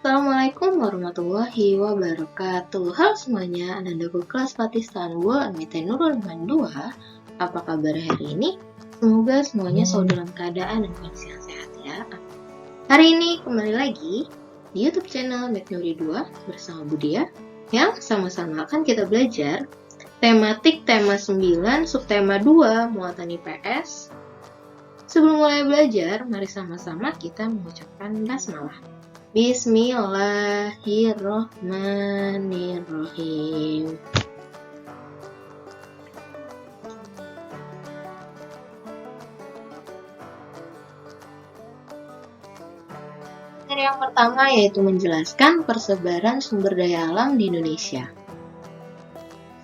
Assalamualaikum warahmatullahi wabarakatuh. Halo semuanya, anandaku kelas Fatih Istanbul, Anita Nurul 2. Apa kabar hari ini? Semoga semuanya selalu dalam keadaan dan kondisi yang sehat ya. Hari ini kembali lagi di YouTube channel Metnuri 2 bersama Budia, yang sama-sama akan kita belajar tematik tema 9, subtema 2, muatan IPS. Sebelum mulai belajar, mari sama-sama kita mengucapkan basmalah. Bismillahirrohmanirrohim. Materi yang pertama yaitu menjelaskan persebaran sumber daya alam di Indonesia.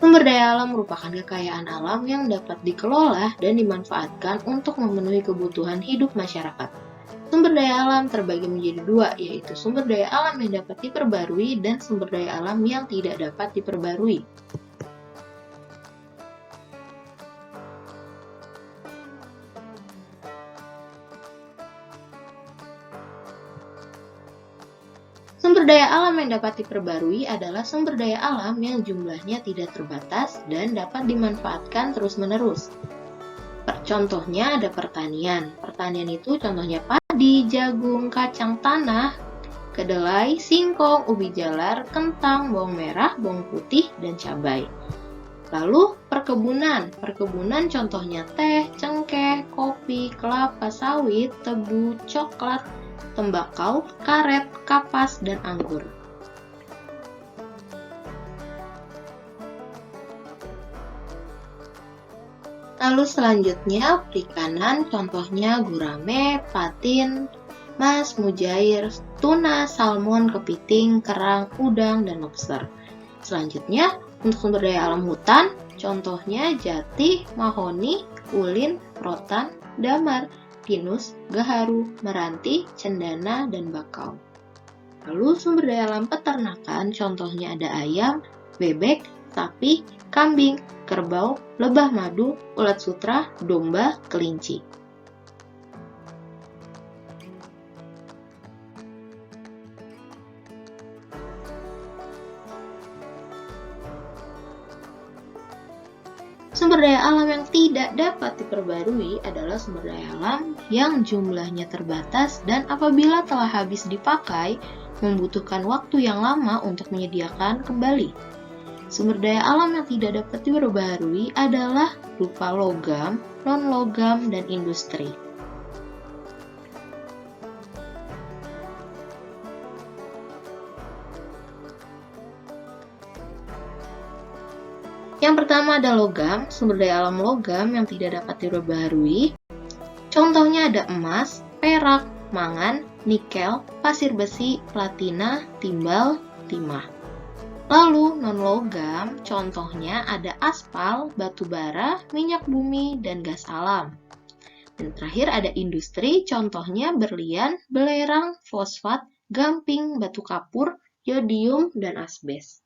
Sumber daya alam merupakan kekayaan alam yang dapat dikelola dan dimanfaatkan untuk memenuhi kebutuhan hidup masyarakat. Sumber daya alam terbagi menjadi dua, yaitu sumber daya alam yang dapat diperbarui dan sumber daya alam yang tidak dapat diperbarui. Sumber daya alam yang dapat diperbarui adalah sumber daya alam yang jumlahnya tidak terbatas dan dapat dimanfaatkan terus-menerus. Contohnya ada pertanian. Pertanian itu contohnya padi, jagung, kacang tanah, kedelai, singkong, ubi jalar, kentang, bawang merah, bawang putih, dan cabai. Lalu perkebunan. Perkebunan contohnya teh, cengkeh, kopi, kelapa sawit, tebu, coklat, tembakau, karet, kapas, dan anggur. Lalu selanjutnya perikanan, contohnya gurame, patin, mas, mujair, tuna, salmon, kepiting, kerang, udang, dan lobster. Selanjutnya untuk sumber daya alam hutan, contohnya jati, mahoni, ulin, rotan, damar, pinus, gaharu, meranti, cendana, dan bakau. Lalu sumber daya alam peternakan, contohnya ada ayam, bebek, sapi, kambing, kerbau, lebah madu, ulat sutra, domba, kelinci. Sumber daya alam yang tidak dapat diperbarui adalah sumber daya alam yang jumlahnya terbatas dan apabila telah habis dipakai, membutuhkan waktu yang lama untuk menyediakan kembali. Sumber daya alam yang tidak dapat diperbarui adalah berupa logam, non-logam, dan industri. Yang pertama ada logam, sumber daya alam logam yang tidak dapat diperbarui. Contohnya ada emas, perak, mangan, nikel, pasir besi, platina, timbal, timah. Lalu non-logam, contohnya ada aspal, batu bara, minyak bumi, dan gas alam. Dan terakhir ada industri, contohnya berlian, belerang, fosfat, gamping, batu kapur, yodium, dan asbes.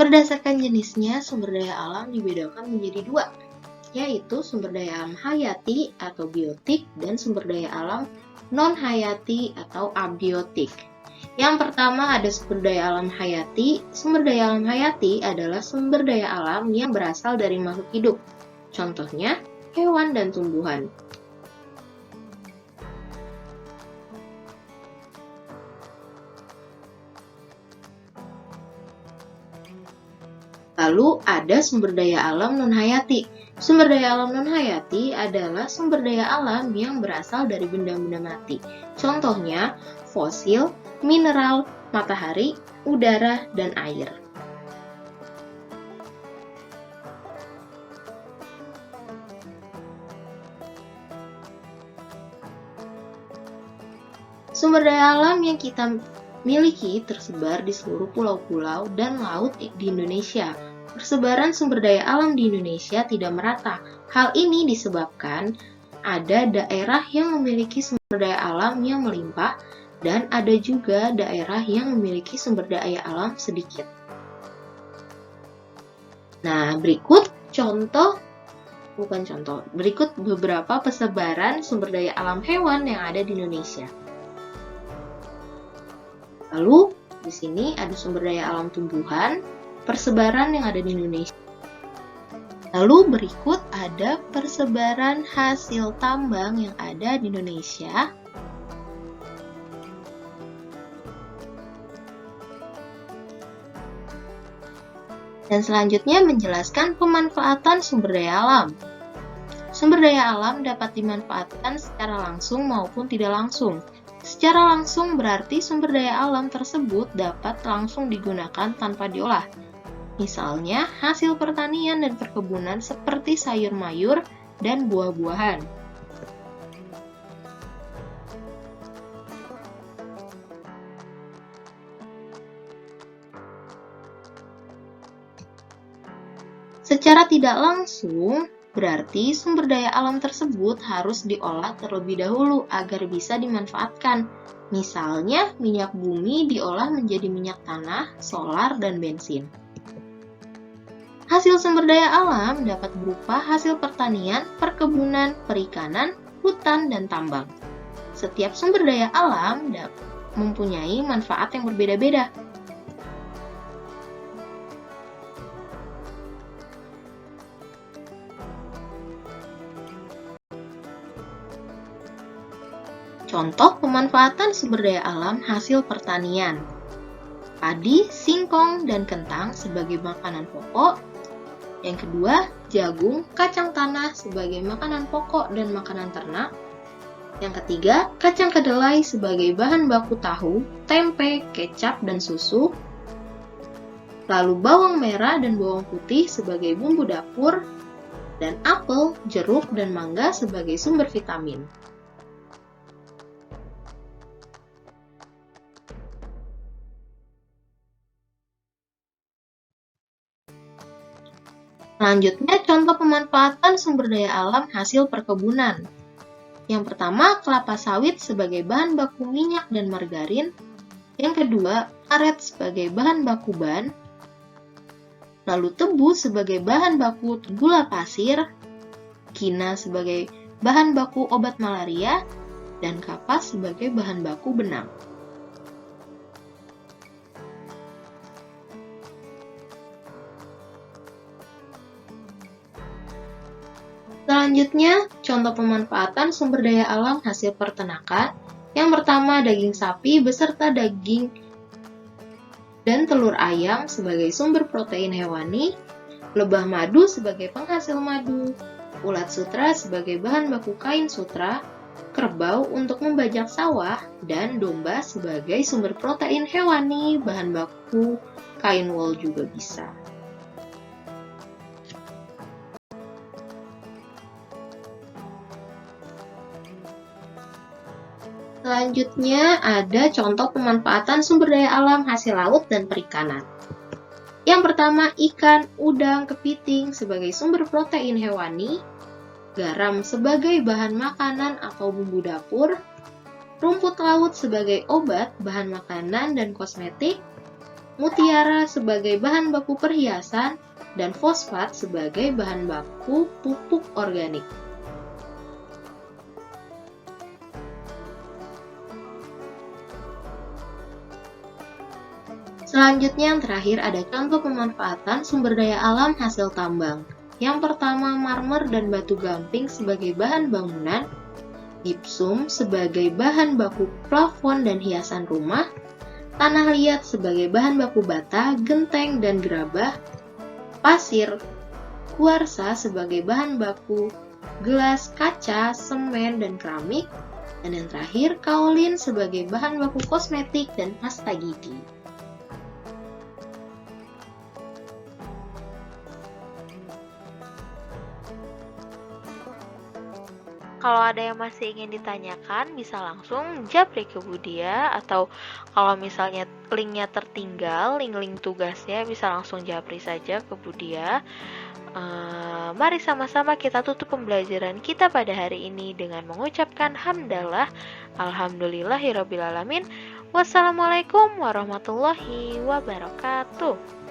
Berdasarkan jenisnya, sumber daya alam dibedakan menjadi dua, yaitu sumber daya alam hayati atau biotik dan sumber daya alam non-hayati atau abiotik. Yang pertama ada sumber daya alam hayati. Sumber daya alam hayati adalah sumber daya alam yang berasal dari makhluk hidup. Contohnya, hewan dan tumbuhan. Lalu ada sumber daya alam non-hayati. Sumber daya alam non-hayati adalah sumber daya alam yang berasal dari benda-benda mati. Contohnya, fosil, mineral, matahari, udara, dan air. Sumber daya alam yang kita miliki tersebar di seluruh pulau-pulau dan laut di Indonesia. Persebaran sumber daya alam di Indonesia tidak merata. Hal ini disebabkan ada daerah yang memiliki sumber daya alam yang melimpah dan ada juga daerah yang memiliki sumber daya alam sedikit. Nah, berikut beberapa persebaran sumber daya alam hewan yang ada di Indonesia. Lalu, di sini ada sumber daya alam tumbuhan, persebaran yang ada di Indonesia. Lalu berikut ada persebaran hasil tambang yang ada di Indonesia. Dan selanjutnya menjelaskan pemanfaatan sumber daya alam. Sumber daya alam dapat dimanfaatkan secara langsung maupun tidak langsung. Secara langsung berarti sumber daya alam tersebut dapat langsung digunakan tanpa diolah. Misalnya, hasil pertanian dan perkebunan seperti sayur mayur dan buah-buahan. Secara tidak langsung, berarti sumber daya alam tersebut harus diolah terlebih dahulu agar bisa dimanfaatkan. Misalnya, minyak bumi diolah menjadi minyak tanah, solar, dan bensin. Hasil sumber daya alam dapat berupa hasil pertanian, perkebunan, perikanan, hutan, dan tambang. Setiap sumber daya alam mempunyai manfaat yang berbeda-beda. Contoh pemanfaatan sumber daya alam hasil pertanian. Padi, singkong, dan kentang sebagai makanan pokok. Yang kedua, jagung, kacang tanah sebagai makanan pokok dan makanan ternak. Yang ketiga, kacang kedelai sebagai bahan baku tahu, tempe, kecap, dan susu. Lalu bawang merah dan bawang putih sebagai bumbu dapur. Dan apel, jeruk, dan mangga sebagai sumber vitamin. Selanjutnya, contoh pemanfaatan sumber daya alam hasil perkebunan. Yang pertama, kelapa sawit sebagai bahan baku minyak dan margarin. Yang kedua, karet sebagai bahan baku ban. Lalu tebu sebagai bahan baku gula pasir. Kina sebagai bahan baku obat malaria. Dan kapas sebagai bahan baku benang. Selanjutnya, contoh pemanfaatan sumber daya alam hasil peternakan. Yang pertama, daging sapi beserta daging dan telur ayam sebagai sumber protein hewani, lebah madu sebagai penghasil madu, ulat sutra sebagai bahan baku kain sutra, kerbau untuk membajak sawah, dan domba sebagai sumber protein hewani, bahan baku kain wol juga bisa. Selanjutnya ada contoh pemanfaatan sumber daya alam hasil laut dan perikanan. Yang pertama, ikan, udang, kepiting sebagai sumber protein hewani, garam sebagai bahan makanan atau bumbu dapur, rumput laut sebagai obat, bahan makanan dan kosmetik, mutiara sebagai bahan baku perhiasan, dan fosfat sebagai bahan baku pupuk organik. Selanjutnya yang terakhir ada contoh pemanfaatan sumber daya alam hasil tambang. Yang pertama, marmer dan batu gamping sebagai bahan bangunan, gipsum sebagai bahan baku plafon dan hiasan rumah, tanah liat sebagai bahan baku bata, genteng, dan gerabah, pasir, kuarsa sebagai bahan baku gelas, kaca, semen, dan keramik, dan yang terakhir, kaolin sebagai bahan baku kosmetik dan pasta gigi. Kalau ada yang masih ingin ditanyakan, bisa langsung japri ke Budia, atau kalau misalnya linknya tertinggal, link-link tugasnya bisa langsung japri saja ke Budia. Mari sama-sama kita tutup pembelajaran kita pada hari ini dengan mengucapkan hamdalah, alhamdulillahirabbil alamin. Wassalamualaikum warahmatullahi wabarakatuh.